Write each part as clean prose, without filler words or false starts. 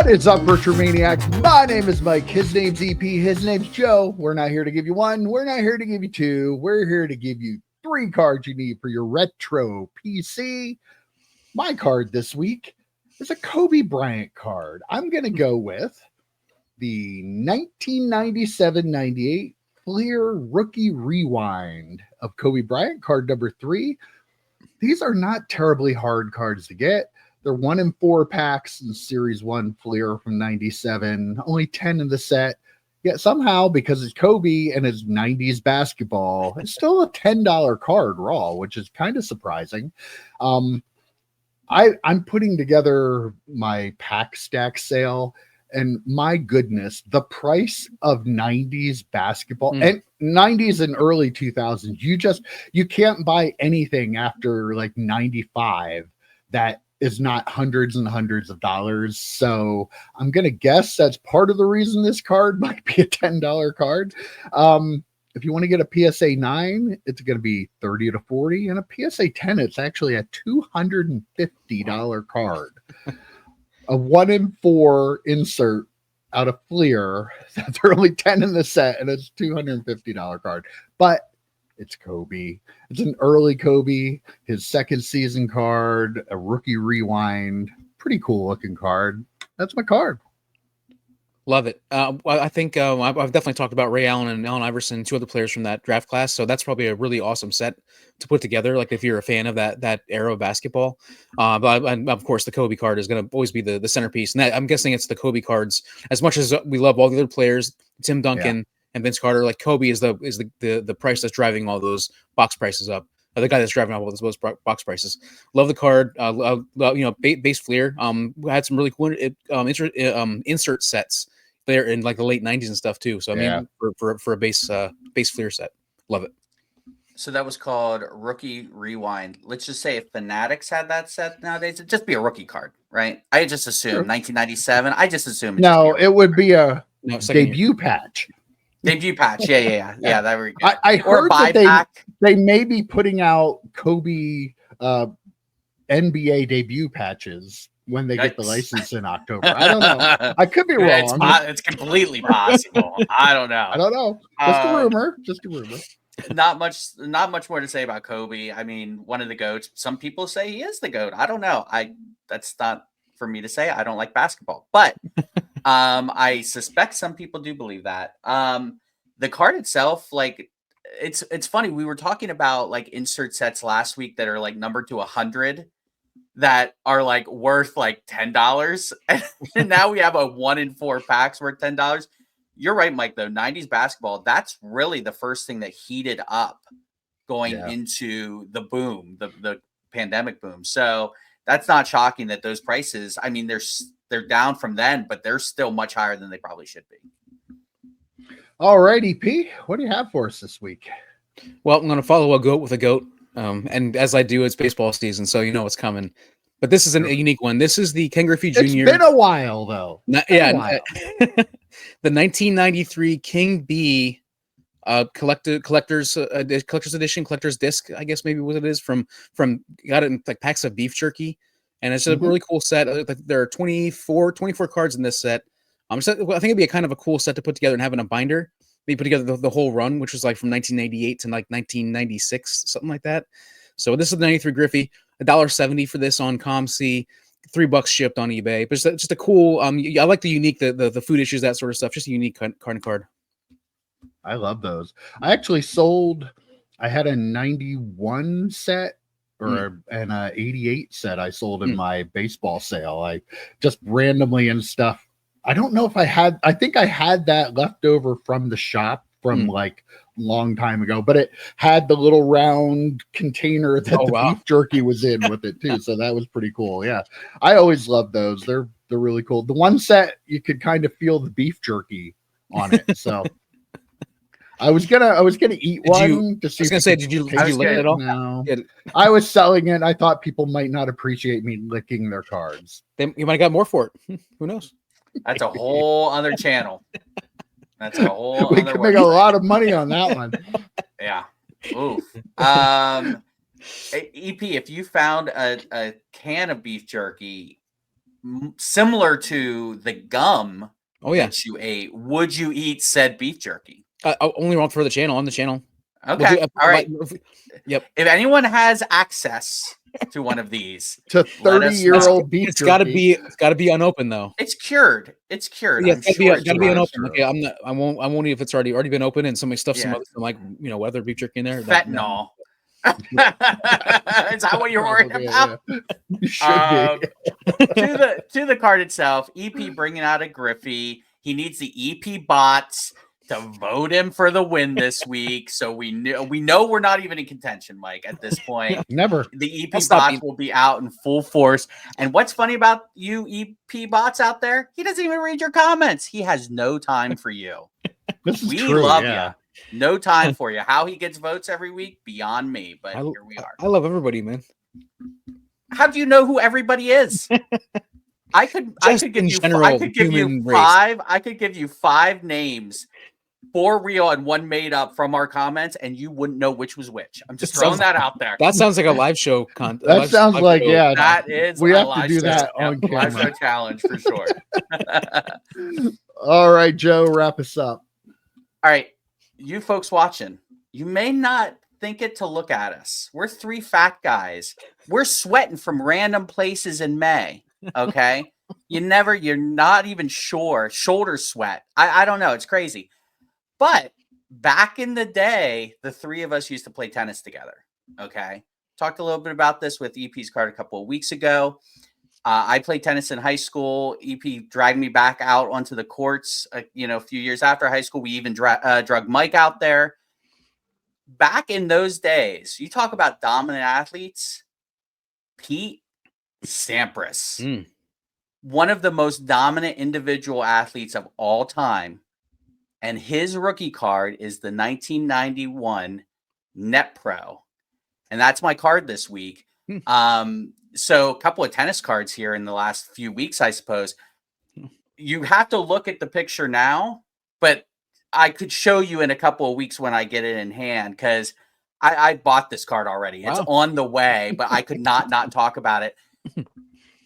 What is up, Virtual Maniacs? My name is Mike. His name's EP. His name's Joe. We're not here to give you one. We're not here to give you two. We're here to give you 3 cards you need for your retro PC. My card this week is a Kobe Bryant card. I'm going to go with the 1997-98 Fleer Rookie Rewind of Kobe Bryant, card number 3. These are not terribly hard cards to get. They're 1 in 4 packs in Series 1 Fleer from 97, only 10 in the set. Yet somehow, because it's Kobe and his 90s basketball, it's still a $10 card raw, which is kind of surprising. I'm putting together my pack stack sale, and my goodness, the price of 90s basketball and 90s and early 2000s, you can't buy anything after like 95 that is not hundreds and hundreds of dollars. So I'm going to guess that's part of the reason this card might be a $10 card. If you want to get a PSA 9, it's going to be $30 to $40, and a PSA 10, it's actually a $250 card. A 1 in 4 insert out of Fleer. That's only 10 in the set, and it's $250 card. But it's Kobe. It's an early Kobe, his second season card, a rookie rewind. Pretty cool looking card. That's my card. Love it. I think I've definitely talked about Ray Allen and Allen Iverson, 2 other players from that draft class. So that's probably a really awesome set to put together. Like if you're a fan of that era of basketball, but of course the Kobe card is going to always be the centerpiece. And I'm guessing it's the Kobe cards. As much as we love all the other players, Tim Duncan and Vince Carter, like Kobe is the price that's driving all those box prices up. The guy that's driving all those box prices. Love the card. Base Fleer. Had some really cool insert sets there in like the late 90s and stuff too. So I mean, for a base Fleer set, love it. So that was called Rookie Rewind. Let's just say if Fanatics had that set nowadays, it'd just be a rookie card, right? I just assume 1997. I just assume it would be a debut patch. Debut patch, yeah. That were good. I heard that they may be putting out Kobe NBA debut patches when they get the license in October. I don't know. I could be wrong. It's completely possible. I don't know. Just a rumor. Not much more to say about Kobe. I mean, one of the GOATs. Some people say he is the GOAT. I don't know. That's not for me to say. I don't like basketball, but I suspect some people do believe that. The card itself, like, it's funny. We were talking about like insert sets last week that are like numbered to 100 that are like worth like $10, and now we have a 1 in 4 packs worth $10. You're right, Mike. Though 90s basketball, that's really the first thing that heated up going into the boom, the pandemic boom. So that's not shocking that those prices. I mean, they're down from then, but they're still much higher than they probably should be. All right, EP, what do you have for us this week? Well, I'm going to follow a GOAT with a GOAT. And as I do, it's baseball season, so you know what's coming. But this is a unique one. This is the Ken Griffey Jr. It's been a while, though. The 1993 King B collector's edition, collector's disc, I guess maybe what it is, from got it in like packs of beef jerky. And it's a really cool set. There are 24 cards in this set. So I think it'd be a kind of a cool set to put together and have in a binder. They put together the whole run, which was like from 1988 to like 1996, something like that. So this is the 93 Griffey, $1.70 for this on ComC, $3 shipped on eBay. But it's just a cool. I like the unique, the food issues, that sort of stuff. Just a unique card. I love those. I actually sold. I had a 91 set and a 88 set. I sold in my baseball sale. I just randomly and stuff. I don't know if I think I had that left over from the shop from like a long time ago, but it had the little round container that beef jerky was in with it too. So that was pretty cool. Yeah. I always love those. They're really cool. The one set you could kind of feel the beef jerky on it. So I was gonna eat one to see. I was gonna say, did you lick it at all? No. I was selling it. I thought people might not appreciate me licking their cards. You might have got more for it. Who knows? That's a whole other channel. That's a whole. We could make a lot of money on that one. Yeah. Oof. EP, if you found a can of beef jerky, similar to the gum Oh yeah, that you ate, would you eat said beef jerky? only on for the channel on the channel. Okay, all right. Yep. If anyone has access to one of these, To let us 30-year-old beef It's got to jerky. be unopened though. It's cured. It's cured. Yeah, I'm it's gotta sure. be, gotta be That's unopened. true. Okay, I won't if it's already been open and somebody stuffed some Yeah. other like whether beef jerky in there. Fentanyl. Is that what you're worried Probably, about? yeah. You should be. To the card itself, EP bringing out a Griffey. He needs the EP bots to vote him for the win this week. So we know we're not even in contention, Mike, at this point. Never. The EP That's not bots being- will be out in full force. And what's funny about you EP bots out there? He doesn't even read your comments. He has no time for you. This is We true. love yeah. you. No time for you. How he gets votes every week, beyond me. But I, here we are. I love everybody, man. How do you know who everybody is? I could give in you general, I could give you human race. five. I could give you 5 names, 4 real and 1 made up from our comments, and you wouldn't know which was which. I'm just It throwing sounds- that out there. That sounds like a live show That sounds like, yeah. That is We a have to live do show- that yeah, on live camera. show challenge for sure. All right, Joe, wrap us up. All right, you folks watching, you may not think it to look at us. We're 3 fat guys. We're sweating from random places in May. Okay. You're not even sure. Shoulder sweat. I don't know. It's crazy. But back in the day, the 3 of us used to play tennis together. Okay. Talked a little bit about this with EP's card a couple of weeks ago. I played tennis in high school. EP dragged me back out onto the courts, a few years after high school. We even drug Mike out there. Back in those days, you talk about dominant athletes, Pete Sampras, one of the most dominant individual athletes of all time. And his rookie card is the 1991 Net Pro. And that's my card this week. So a couple of tennis cards here in the last few weeks, I suppose. You have to look at the picture now, but I could show you in a couple of weeks when I get it in hand, because I bought this card already. It's on the way, but I could not talk about it.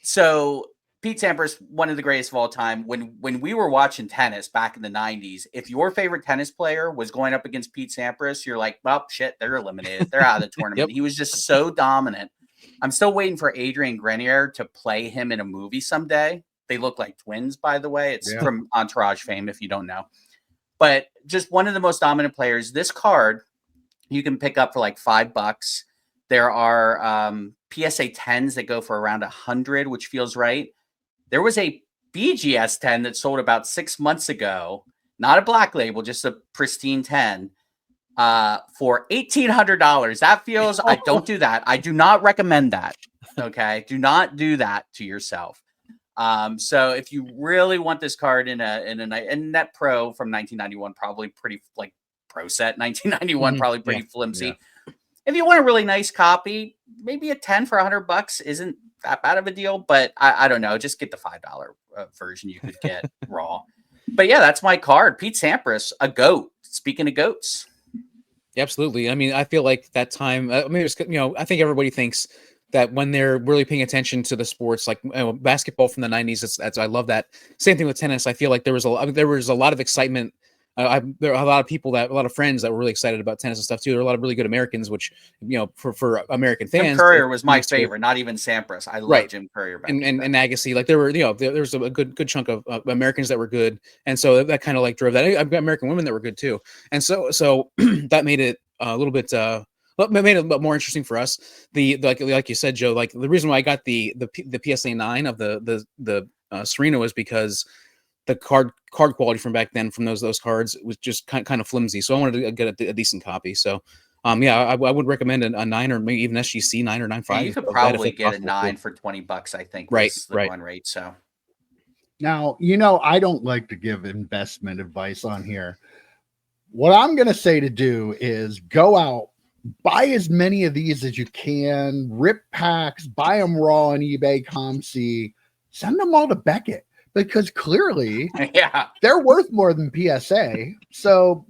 So Pete Sampras, one of the greatest of all time. When we were watching tennis back in the 90s, if your favorite tennis player was going up against Pete Sampras, you're like, well, shit, they're eliminated. They're out of the tournament. He was just so dominant. I'm still waiting for Adrian Grenier to play him in a movie someday. They look like twins, by the way. It's from Entourage fame, if you don't know. But just one of the most dominant players. This card you can pick up for like $5. There are PSA 10s that go for around 100, which feels right. There was a BGS 10 that sold about 6 months ago, not a black label, just a pristine 10, for $1,800. That feels, I don't do that. I do not recommend that. Okay. Do not do that to yourself. So if you really want this card in a Net Pro from 1991, probably pretty like Pro Set 1991, probably pretty flimsy. Yeah. If you want a really nice copy, maybe a 10 for $100 isn't that bad of a deal, but I don't know. Just get the $5 version you could get raw. But yeah, that's my card. Pete Sampras, a goat. Speaking of goats. Absolutely. I mean, I feel like that time, I mean, I think everybody thinks that when they're really paying attention to the sports, like basketball from the 90s, I love that. Same thing with tennis. I feel like there was a lot of excitement. There are a lot of friends that were really excited about tennis and stuff too. There are a lot of really good Americans, which, for American fans, Jim Courier was my favorite, not even Sampras. I love Jim Courier. And Agassi, like there was a good chunk of Americans that were good. And so that kind of like drove that. I've got American women that were good too. And so that made it a little bit, made it a bit more interesting for us. Like you said, Joe, like the reason why I got the PSA 9 of the Serena was because the card quality from back then from those cards was just kind of flimsy. So I wanted to get a decent copy. So I would recommend a 9 or maybe even SGC 9 or 9.5. You could probably get a 9 for $20, I think. Right. One rate. So now, I don't like to give investment advice on here. What I'm going to say to do is go out, buy as many of these as you can, rip packs, buy them raw on eBay, ComC, send them all to Beckett, because clearly they're worth more than PSA. So,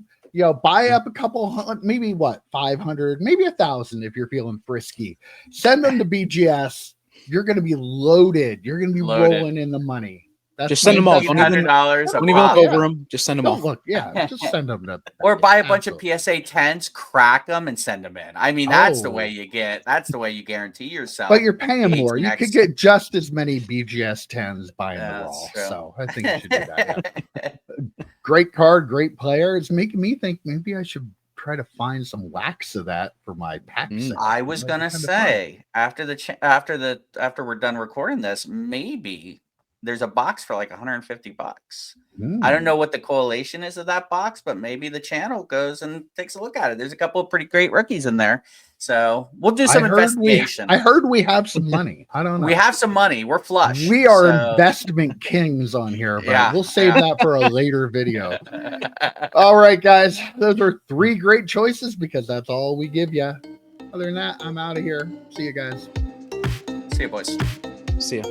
buy up a couple, maybe 500, maybe 1,000 if you're feeling frisky. Send them to BGS. you're going to be loaded. You're going to be Loaded. rolling in the money. That's Just send them all. Don't even, $1,500 a don't even look pop. over them. Just send them all. Look, yeah, just send them to Or buy a bunch Absolutely. of PSA 10s, crack them, and send them in. I mean, that's the Oh. way you get. That's the way you guarantee yourself. But you're paying more. 18X. You could get just as many BGS 10s buying Yeah, the that's raw. true. So I think you should do that. Yeah. Great card, great player. It's making me think maybe I should try to find some wax of that for my pack Mm. set. I was That'd be gonna kinda say after we're done recording this, maybe there's a box for like $150. fun. I don't know what the correlation is of that box, but maybe the channel goes and takes a look at it. There's a couple of pretty great rookies in there, so we'll do some investigation. I heard we have some money. I don't know. We have some money. We're flush. We are so- investment kings on here, but Yeah, we'll save yeah. that for a later video. All right, guys. Those are 3 great choices because that's all we give you. Other than that, I'm out of here. See you guys. See you, boys. See ya.